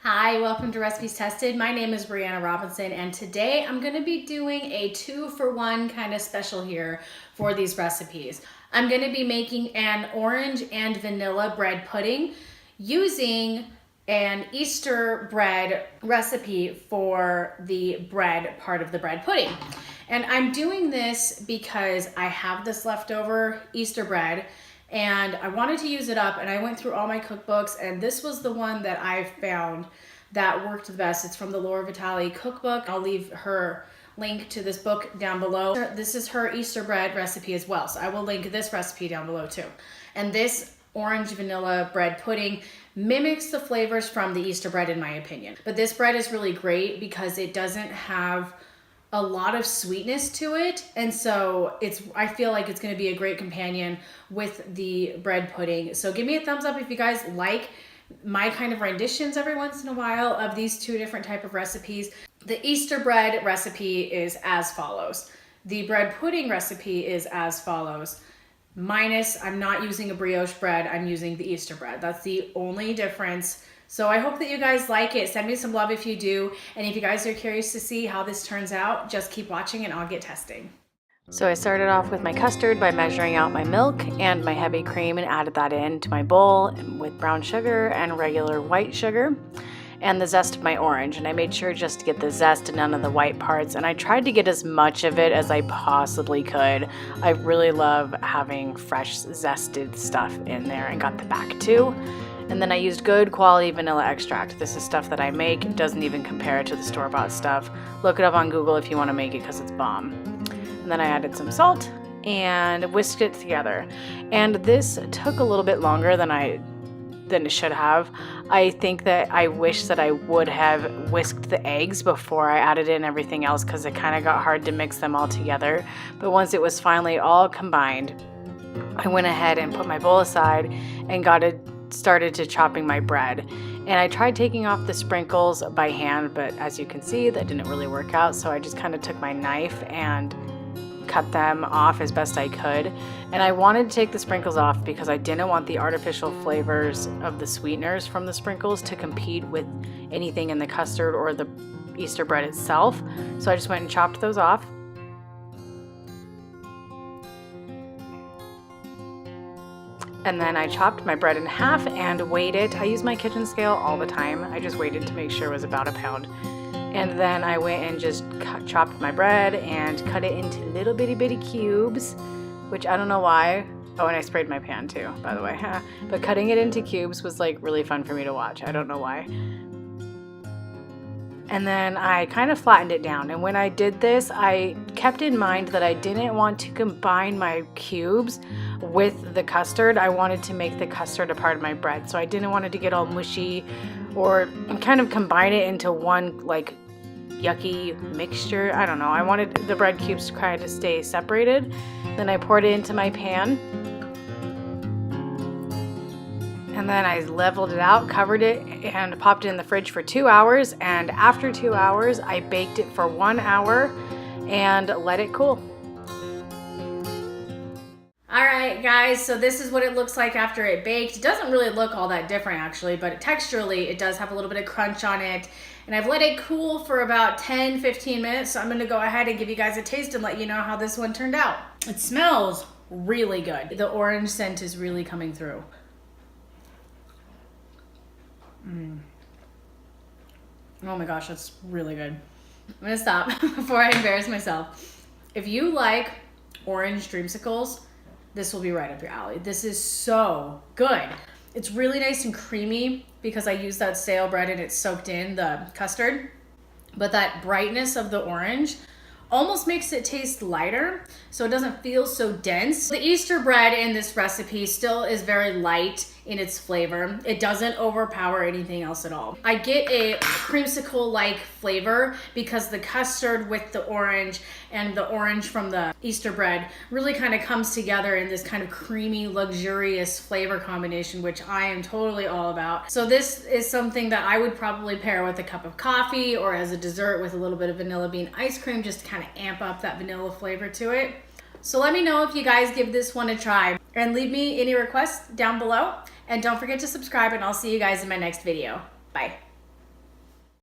Hi, welcome to Recipes Tested. My name is Brianna Robinson, and today I'm going to be doing a 2-for-1 kind of special here for these recipes. I'm going to be making an orange and vanilla bread pudding using an Easter bread recipe for the bread part of the bread pudding. And I'm doing this because I have this leftover Easter bread and I wanted to use it up, and I went through all my cookbooks, and this was the one that I found that worked the best. It's from the Laura Vitale cookbook. I'll leave her link to this book down below. This is her Easter bread recipe as well, so I will link this recipe down below too. And this orange vanilla bread pudding mimics the flavors from the Easter bread in my opinion. But this bread is really great because it doesn't have a lot of sweetness to it, and so I feel like it's going to be a great companion with the bread pudding. So give me a thumbs up if you guys like my kind of renditions every once in a while of these two different type of recipes. The Easter bread recipe is as follows. The bread pudding recipe is as follows. Minus, I'm not using a brioche bread, I'm using the Easter bread. That's the only difference. So I hope that you guys like it. Send me some love if you do. And if you guys are curious to see how this turns out, just keep watching and I'll get testing. So I started off with my custard by measuring out my milk and my heavy cream and added that into my bowl with brown sugar and regular white sugar and the zest of my orange. And I made sure just to get the zest and none of the white parts. And I tried to get as much of it as I possibly could. I really love having fresh zested stuff in there, and got the back too. And then I used good quality vanilla extract. This is stuff that I make. It doesn't even compare to the store-bought stuff. Look it up on Google if you want to make it because it's bomb. And then I added some salt and whisked it together. And this took a little bit longer than it should have. I think that I wish that I would have whisked the eggs before I added in everything else because it kind of got hard to mix them all together. But once it was finally all combined, I went ahead and put my bowl aside and started to chopping my bread. And I tried taking off the sprinkles by hand, but as you can see, that didn't really work out. So I just kind of took my knife and cut them off as best I could. And I wanted to take the sprinkles off because I didn't want the artificial flavors of the sweeteners from the sprinkles to compete with anything in the custard or the Easter bread itself. So I just went and chopped those off. And then I chopped my bread in half and weighed it. I use my kitchen scale all the time. I just weighed it to make sure it was about a pound. And then I went and just chopped my bread and cut it into little bitty cubes, which I don't know why. Oh, and I sprayed my pan too, by the way. But cutting it into cubes was like really fun for me to watch. I don't know why. And then I kind of flattened it down. And when I did this, I kept in mind that I didn't want to combine my cubes with the custard. I wanted to make the custard a part of my bread. So I didn't want it to get all mushy or kind of combine it into one like yucky mixture. I don't know. I wanted the bread cubes to kind of stay separated. Then I poured it into my pan. And then I leveled it out, covered it, and popped it in the fridge for 2 hours. And after 2 hours, I baked it for 1 hour and let it cool. All right, guys, so this is what it looks like after it baked. It doesn't really look all that different actually, but texturally it does have a little bit of crunch on it. And I've let it cool for about 10-15 minutes, so I'm gonna go ahead and give you guys a taste and let you know how this one turned out. It smells really good. The orange scent is really coming through. Oh my gosh, that's really good. I'm gonna stop before I embarrass myself. If you like orange dreamsicles, this will be right up your alley. This is so good. It's really nice and creamy because I used that stale bread and it's soaked in the custard. But that brightness of the orange almost makes it taste lighter, so it doesn't feel so dense. The Easter bread in this recipe still is very light in its flavor. It doesn't overpower anything else at all. I get a creamsicle-like flavor because the custard with the orange and the orange from the Easter bread really kind of comes together in this kind of creamy, luxurious flavor combination, which I am totally all about. So this is something that I would probably pair with a cup of coffee or as a dessert with a little bit of vanilla bean ice cream just to kind of amp up that vanilla flavor to it. So let me know if you guys give this one a try and leave me any requests down below. And don't forget to subscribe, and I'll see you guys in my next video. Bye.